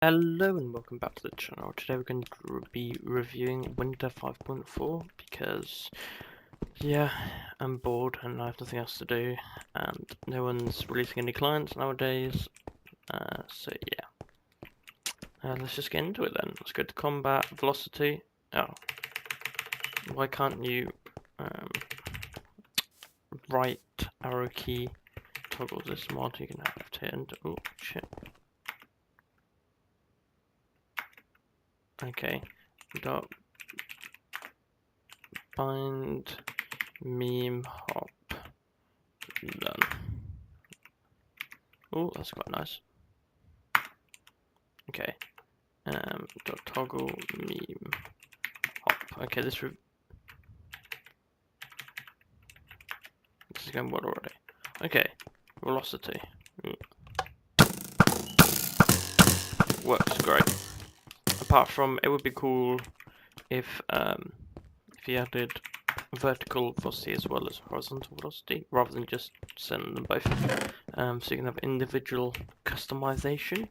Hello and welcome back to the channel. Today we're going to be reviewing Winter 5.4 because, yeah, I'm bored and I have nothing else to do and no one's releasing any clients nowadays. So yeah, let's just get into it then. Let's go to combat, velocity. Oh, why can't you right arrow key toggle this mod? You can have left hand. Oh shit. Okay, dot bind meme hop. Done. Oh, that's quite nice. Okay. Dot toggle meme hop. Okay, this is going well already. Okay, velocity. Works great. Apart from, it would be cool if you added vertical velocity as well as horizontal velocity, rather than just sending them both. So you can have individual customization.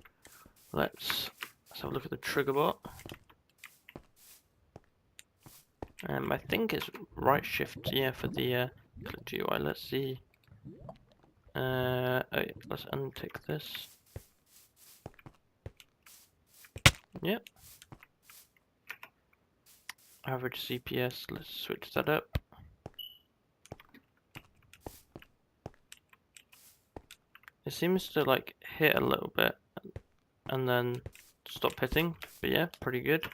Let's have a look at the trigger bot. I think it's right shift, yeah, for the GUI. Let's see. Oh, let's untick this. Yep. Average CPS, let's switch that up. It seems to like hit a little bit and then stop hitting, but yeah, pretty good.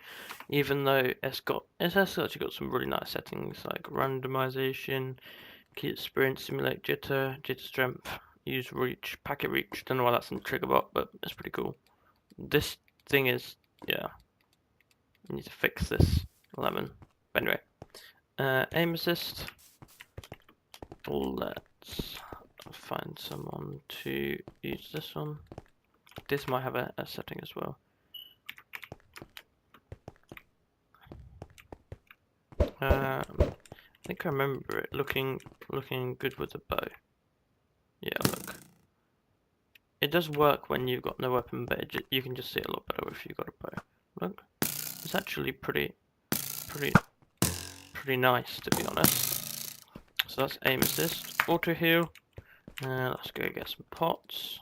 Even though it's actually got some really nice settings like randomization, key experience, simulate jitter, jitter strength, use reach, packet reach. Don't know why that's in the trigger bot, but it's pretty cool. This thing is, yeah, I need to fix this lemon. But anyway, aim assist. Let's find someone to use this one. This might have a setting as well. I think I remember it looking good with the bow. Yeah, look. It does work when you've got no weapon, but you can just see it a lot better if you've got a bow. Look, it's actually pretty nice, to be honest. So that's aim assist, auto heal. Let's go get some pots.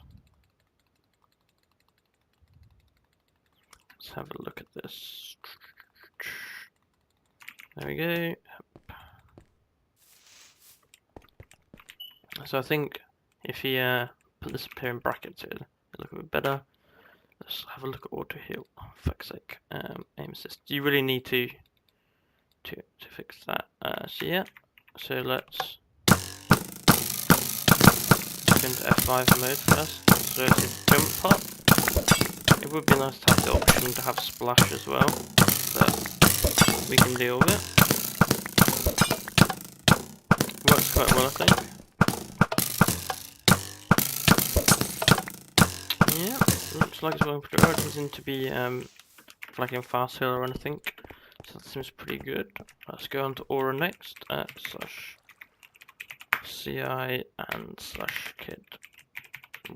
Let's have a look at this. There we go. So I think if you put this up here in brackets, it'll look a bit better. Let's have a look at auto heal. Oh, fuck's sake. Aim assist. You really need to fix that. So yeah. So let's go into F5 mode first. So it's a jump pot. It would be nice to have the option to have splash as well, but we can deal with it. Works quite well, I think. Yeah, looks like it's going pretty well. It doesn't seem to be flagging fast heal or anything, so that seems pretty good. Let's go on to aura next. Slash CI and slash kit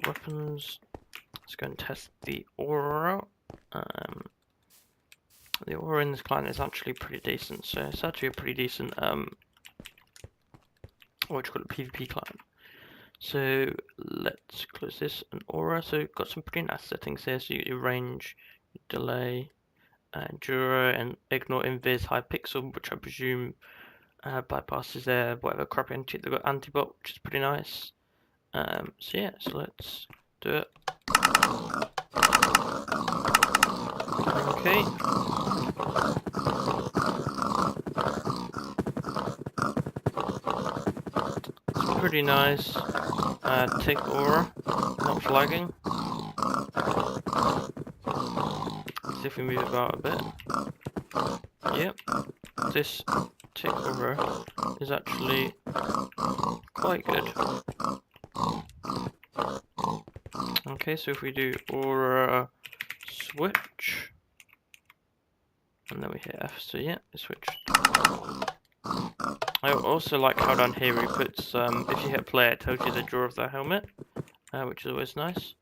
weapons. Let's go and test the aura. The aura in this client is actually pretty decent, so it's actually a pretty decent what do you call it, PvP client. So let's close this and aura. So we've got some pretty nice settings here. So you get your range, your delay, Dura, and ignore invis high pixel, which I presume bypasses their whatever crappy anti. They've got antibot, which is pretty nice. So yeah, so let's do it. Okay. It's pretty nice. Take aura, not flagging. Let's see if we move about a bit. Yep. This tick aura is actually quite good. Okay, so if we do aura switch, and then we hit F, so yeah, it switched. I also like how down here he puts, if you hit play, it tells you the draw of the helmet, which is always nice.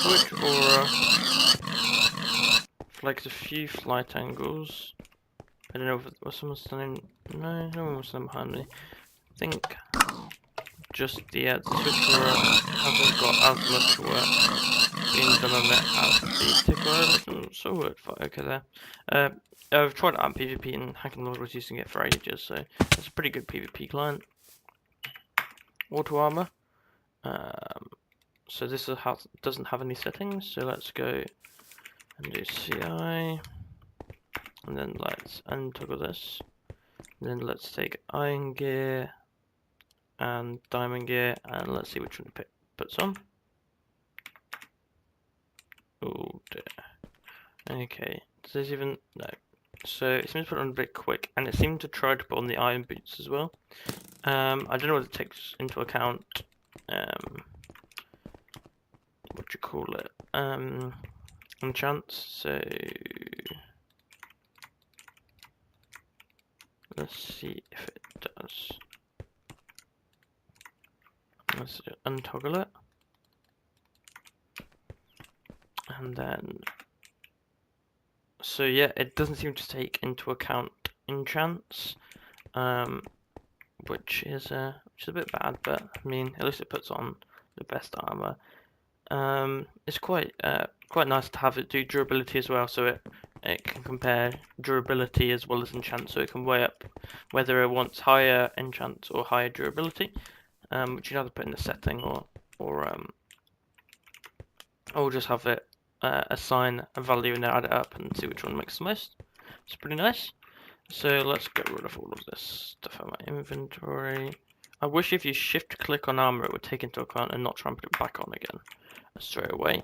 switch aura flags a few flight angles. I don't know if was someone standing. No, no one was standing behind me. I think just the switch aura hasn't got as much work being done on it as the ticker. So worked for okay there. I've tried it on PvP and Hacking Lord was using it for ages, so it's a pretty good PvP client. Auto armor. So this doesn't have any settings, so let's go and do CI, and then let's untoggle this. And then let's take iron gear and diamond gear, and let's see which one it puts on. Oh dear. Okay, does this even no? So it seems to put it on a bit quick, and it seemed to try to put on the iron boots as well. I don't know what it takes into account. What do you call it? Enchants. So let's see if it does. Let's untoggle it, and then so yeah, it doesn't seem to take into account enchants, which is a bit bad, but I mean at least it puts on the best armor. It's quite nice to have it do durability as well, so it can compare durability as well as enchant, so it can weigh up whether it wants higher enchant or higher durability, which you can either put in the setting or just have it assign a value and then add it up and see which one makes the most. It's pretty nice. So let's get rid of all of this stuff out of my inventory. I wish if you shift click on armor it would take into account and not try and put it back on again straight away.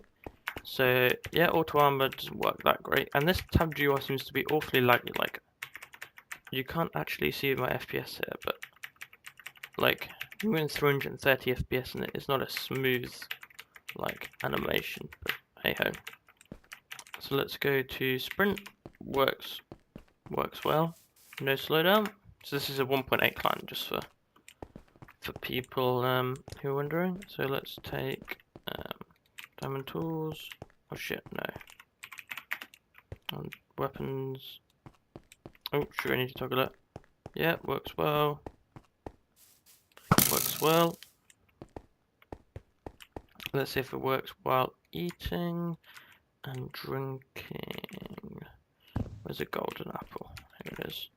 So yeah, auto armor doesn't work that great, and this tab GUI seems to be awfully laggy. Like you can't actually see my FPS here, but like I'm in 330 FPS and it's not a smooth like animation. But hey ho. So let's go to sprint. Works well. No slowdown. So this is a 1.8 client just for people who are wondering. So let's take diamond tools. Oh shit, no. And weapons. Oh, sure, I need to toggle it. Yeah, works well. Works well. Let's see if it works while eating and drinking. Where's the golden apple? Here it is.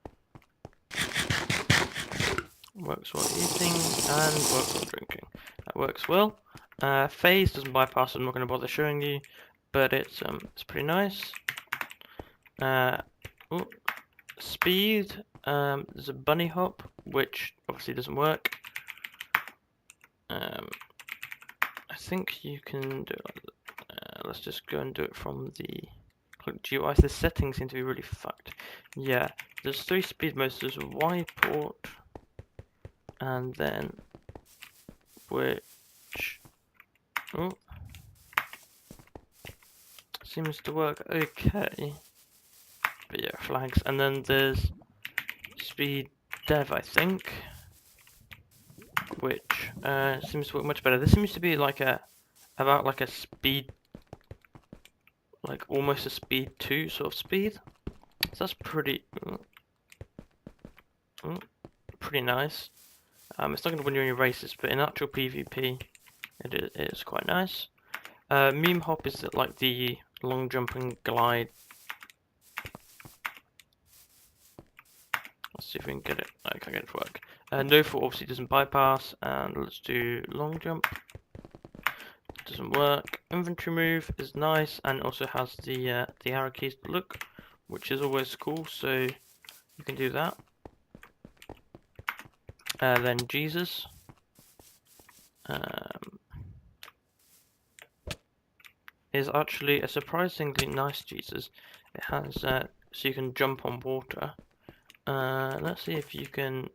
Works while eating and works while drinking. That works well. Phase doesn't bypass, I'm not going to bother showing you, but it's pretty nice. Speed, there's a bunny hop, which obviously doesn't work. I think you can do it. Let's just go and do it from the GUI. The settings seem to be really fucked. Yeah, there's 3 speed modes. There's Y port, and then which seems to work okay. But yeah, flags, and then there's speed dev, I think, which seems to work much better. This seems to be like about like a speed, like almost a speed 2 sort of speed. So that's pretty nice. It's not going to win you any races, but in actual PvP, it is quite nice. Meme hop is like the long jumping glide. Let's see if we can get it. No, I can't get it to work. No fault obviously doesn't bypass, and let's do long jump. Doesn't work. Inventory move is nice, and also has the arrow keys to look, which is always cool. So you can do that. Then Jesus. Is actually a surprisingly nice Jesus. It has so you can jump on water. Let's see if you can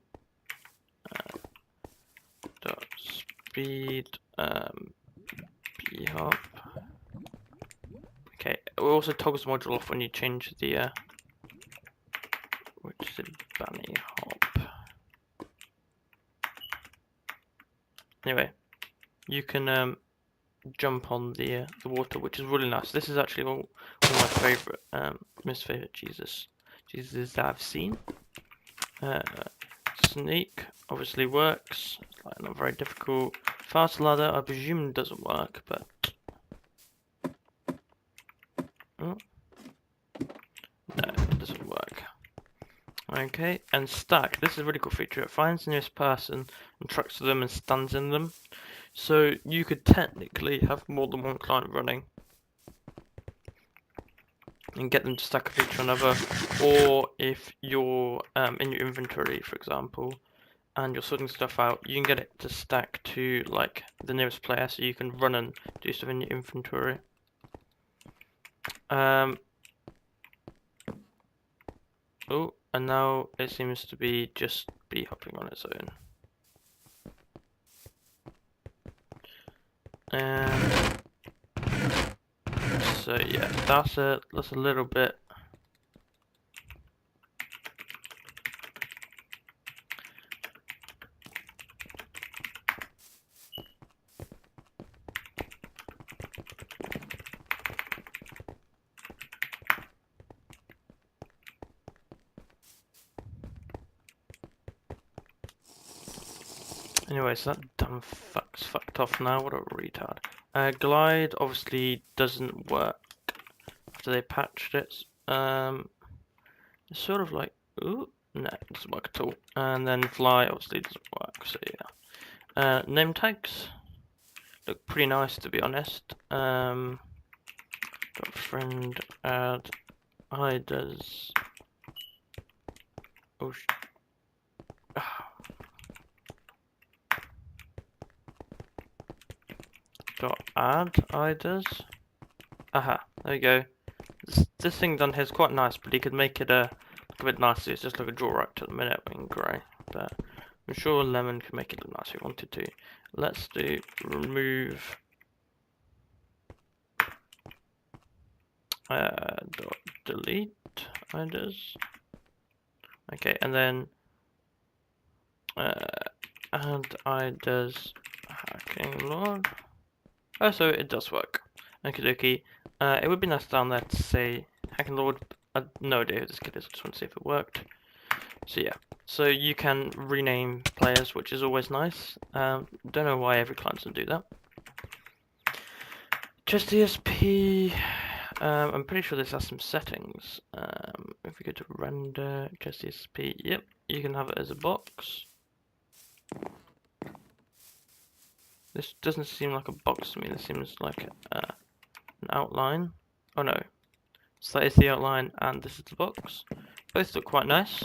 speed B hop. Okay, it also toggles the module off when you change the which is a bunny hop. Anyway, you can jump on the water, which is really nice. This is actually one of my favorite, most favorite Jesus I've seen. Sneak obviously works. It's like not very difficult. Fast ladder, I presume doesn't work, but oh, no, it doesn't work. Okay, and stack. This is a really cool feature. It finds the nearest person and tracks to them and stands in them. So you could technically have more than one client running and get them to stack up each another. Or if you're in your inventory, for example, and you're sorting stuff out, you can get it to stack to like the nearest player, so you can run and do stuff in your inventory. Oh, and now it seems to be just be hopping on its own. So yeah, that's a little bit. Anyway, so that dumb fuck's fucked off now. What a retard. Glide obviously doesn't work after they patched it. It's sort of like, ooh, no, it doesn't work at all. And then fly obviously doesn't work. So yeah. Name tags look pretty nice, to be honest. Got friend add hiders. Oh, dot add hiders. Aha, there you go. This thing done here is quite nice, but you could make it look a bit nicer. It's just like a draw right at the minute in grey, but I'm sure Lemon could make it look nice if he wanted to. Let's do remove dot delete hiders. Okay, and then add hiders hacking lord. Oh, so it does work. Okie dokie. It would be nice down there to say hacking lord. I have no idea who this kid is. I just want to see if it worked. So yeah. So you can rename players, which is always nice. Don't know why every client doesn't do that. Just ESP. I'm pretty sure this has some settings. If we go to render, just ESP, yep, you can have it as a box. This doesn't seem like a box to me. This seems like an outline. Oh no, so that is the outline, and this is the box. Both look quite nice.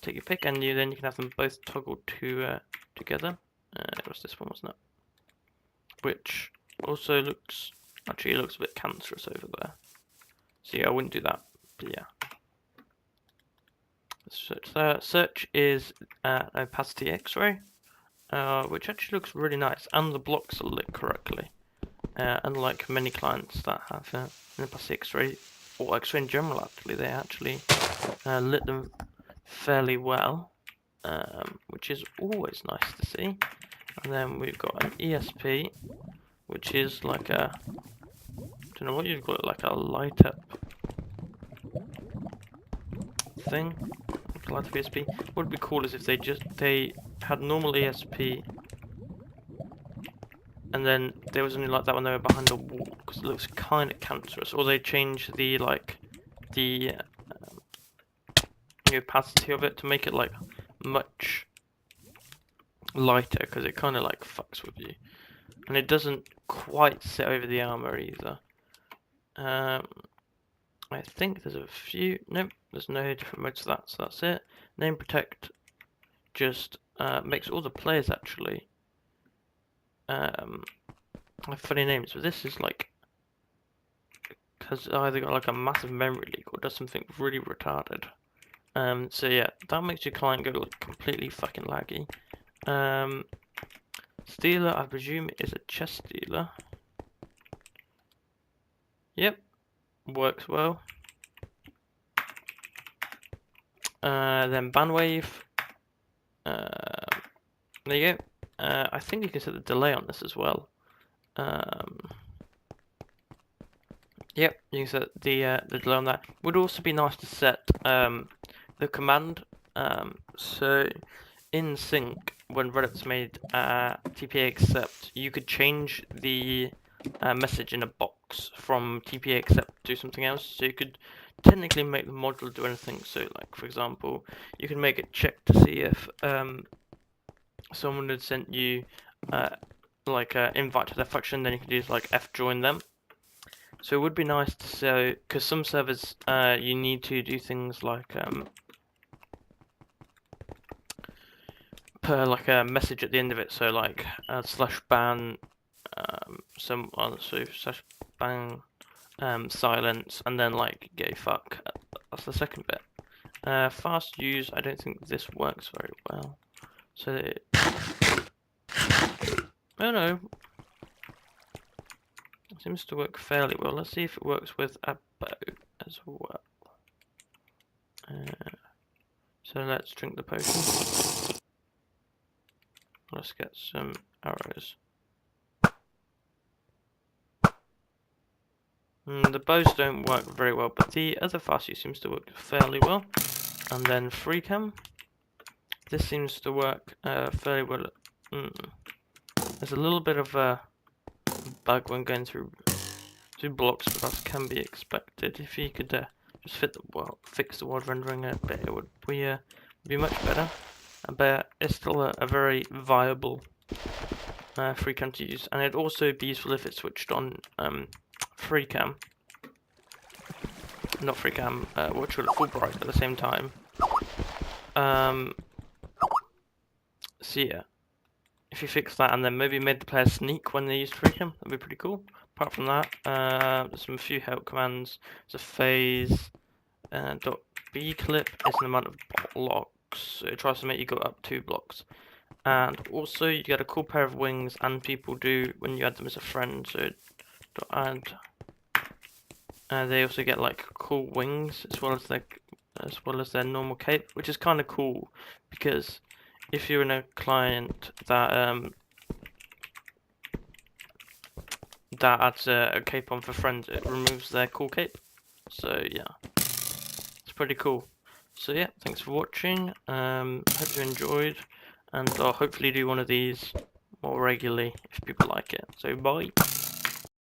Take your pick, and then you can have them both toggled to together. It was this one, wasn't it? Which also looks, actually it looks a bit cancerous over there. So yeah, I wouldn't do that, but yeah. Search there. Search is opacity X-ray, which actually looks really nice, and the blocks are lit correctly. Unlike many clients that have an opacity X-ray, or X-ray in general, actually, they actually lit them fairly well, which is always nice to see. And then we've got an ESP, which is like a, I don't know what you'd call it, like a light up thing. Light up ESP. What would be cool is if they had normal ESP, and then there was only like that when they were behind a wall, because it looks kind of cancerous. Or they change the the opacity of it to make it like much lighter, because it kind of like fucks with you, and it doesn't quite sit over the armor either. I think there's a few. Nope, there's no different modes to that, so that's it. Name protect just makes all the players actually have funny names, but this is like has either got like a massive memory leak or does something really retarded. So yeah, that makes your client go like completely fucking laggy. Stealer, I presume, is a chest stealer. Yep, works well. Then Banwave. There you go. I think you can set the delay on this as well. Yep, you can set the delay on that. Would also be nice to set the command. So in sync, when Reddit's made TPA accept, you could change the message in a box from TPA accept to something else. So you could technically make the module do anything. So, like for example, you can make it check to see if someone had sent you like an invite to their function. Then you could use like fjoin them. So it would be nice to say, because some servers you need to do things like per like a message at the end of it. So like /ban some so /ban silence, and then like gay fuck. That's the second bit. Fast use. I don't think this works very well. So I don't know. It seems to work fairly well. Let's see if it works with a bow as well. So let's drink the potion. Let's get some arrows. The bows don't work very well, but the other fast use seems to work fairly well. And then free cam. This seems to work fairly well. There's a little bit of a bug when going through blocks, but that can be expected. If you could just fix the world rendering a bit, it would be much better. But it's still a very viable free cam to use, and it'd also be useful if it switched on free cam, not free cam, what you call it, full bright at the same time. So yeah, if you fix that and then maybe made the player sneak when they used free cam, that'd be pretty cool. Apart from that, there's a few help commands. There's a phase .bclip is an amount of blocks. So it tries to make you go up 2 blocks. And also you get a cool pair of wings, and people do when you add them as a friend. So add. They also get like cool wings as well as their normal cape, which is kind of cool because if you're in a client that that adds a cape on for friends, it removes their cool cape. So yeah, it's pretty cool. So yeah, thanks for watching. Hope you enjoyed, and I'll hopefully do one of these more regularly if people like it. So bye.